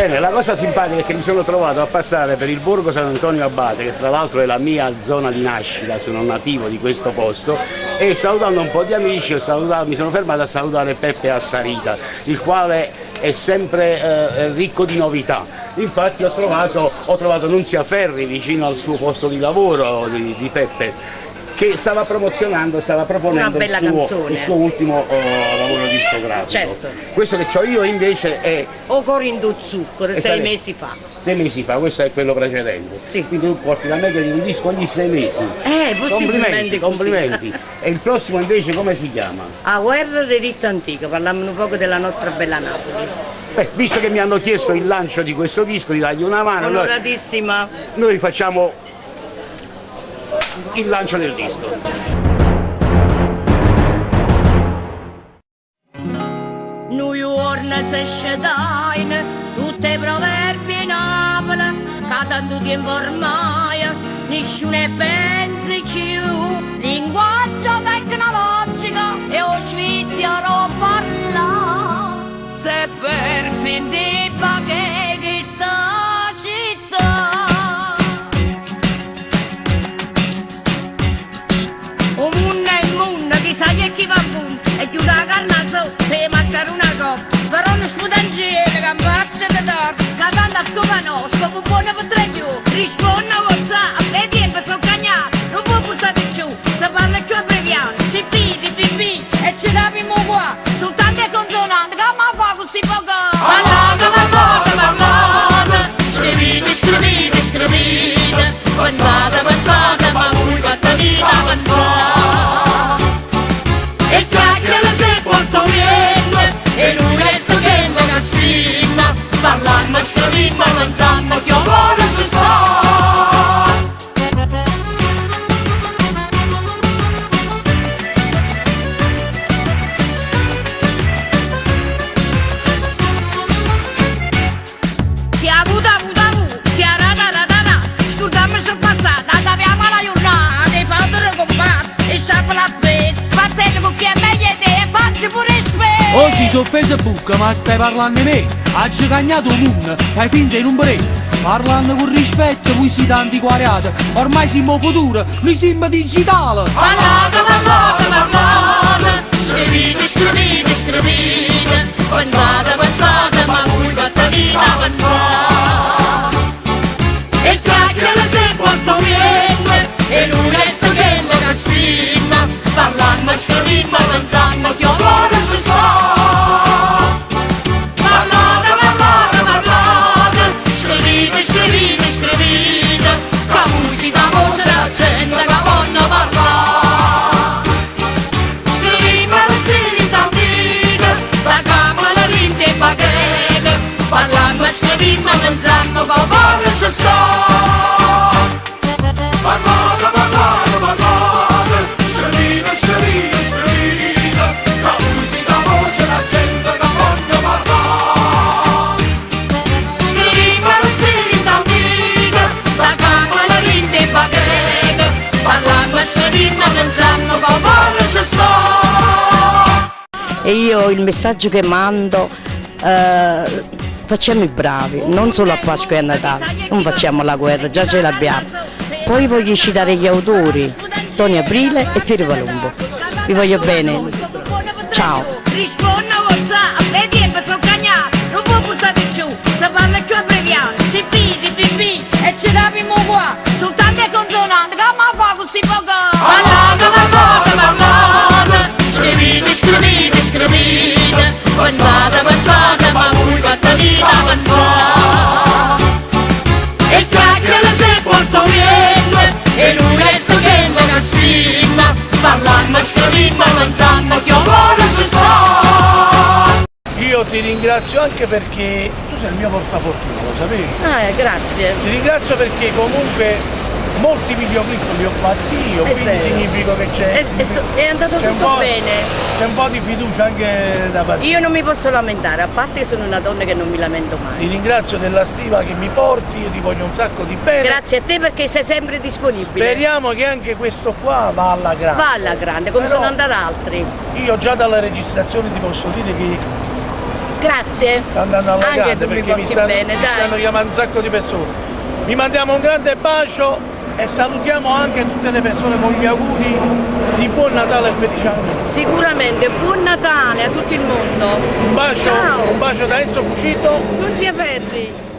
Bene, la cosa simpatica è che mi sono trovato a passare per il borgo San Antonio Abate, che tra l'altro è la mia zona di nascita, sono nativo di questo posto, e salutando un po' di amici mi sono fermato a salutare Peppe Astarita, il quale è sempre ricco di novità. Infatti ho trovato Nunzia Ferri vicino al suo posto di lavoro di Peppe, che stava proponendo il suo ultimo lavoro discografico. Certo. Questo che ho io invece è O Corindo Zucchero, 6 mesi fa. 6 mesi fa, questo è quello precedente. Sì. Quindi tu porti la media di un disco ogni 6 mesi. Complimenti. E il prossimo invece come si chiama? A guerra dell'Itta Antica, parliamo un poco della nostra bella Napoli. Beh, visto che mi hanno chiesto il lancio di questo disco, di dargli una mano, Onoratissima. noi facciamo il lancio del disco. New York se scedain, tutte proverbi in Napoli, che tanto tempo ormai, nessuno pensi più, linguaggio tecnologico e o svizzero parla, se persi in tipa che sta città. Un munno è il munno, chi sa che chi va a punto, e chiude la carne sotto, e mancare una coppa, però non sputa in giro, che non faccia da torto, che tanto a scopa no, scopo buono per tre più, rispondo con sa, e tempo sono cagnato, non può portare più, se parla più abbreviato, CP, PPP, e ci capiamo qua, soltanto consonanti, che ma fa questi poco? Parlate, scrivite, pensate, ma voi battanita pensate. E chiacchiere se quanto viene, e non resto che la cassina, parlando, scrivendo, pensando, che ora ci sta. Oggi su Facebook ma stai parlando di me, hai cagnato un mondo, fai finta di non breve. Parlando con rispetto, voi siete antiquariati, ormai siamo futuro, noi siamo digitali. Parlate, scrivite, pensate, ma voi battanita pensate. E chiacchiere se quanto viene, e non resto che la cassina, parlando, scrivendo, pensando, che ora ci sta. Scrivite, la musica, voce, la gente che vogliono parlare. Scrivite, vestiti antiche, la camera, l'inte e baguette, parlando e scrivendo, pensando che ora ci sta. E io il messaggio che mando, facciamo i bravi, non solo a Pasqua e a Natale, non facciamo la guerra, già ce l'abbiamo. Poi voglio citare gli autori, Toni Aprile e Piero Palumbo. Vi voglio bene, ciao. Rispondo con sa, e tempo sono cagnato, non può portare più, se parla più abbreviato, CP, PPP, e ci capiamo qua, soltanto consonanti, che ma fa questi poco? Parlate, scrivite, pensate, ma voi battanita pensate. E chiacchiere se quanto viene, e non resto che la cassina, parlando, scrivendo, pensando, che ora ci sta. Io ti ringrazio anche perché tu sei il mio portafortuna, lo sapevi? Grazie. Ti ringrazio perché comunque molti videoclip li ho fatti io, quindi significa che è andato tutto bene. C'è un po' di fiducia anche da parte. Io non mi posso lamentare, a parte che sono una donna che non mi lamento mai. Ti ringrazio della stima che mi porti, io ti voglio un sacco di bene. Grazie a te perché sei sempre disponibile. Speriamo che anche questo qua va alla grande. Va alla grande, come sono andati altri. Io già dalla registrazione ti posso dire che Grazie. Sta andando alla Anche grande tu mi perché mi porti stanno, bene, mi dai. stanno chiamando un sacco di persone. Vi mandiamo un grande bacio e salutiamo anche tutte le persone con gli auguri di buon Natale e felice anno. Sicuramente, buon Natale a tutto il mondo. Un bacio, Ciao. un bacio da Enzo Cucito. Nunzia Ferri.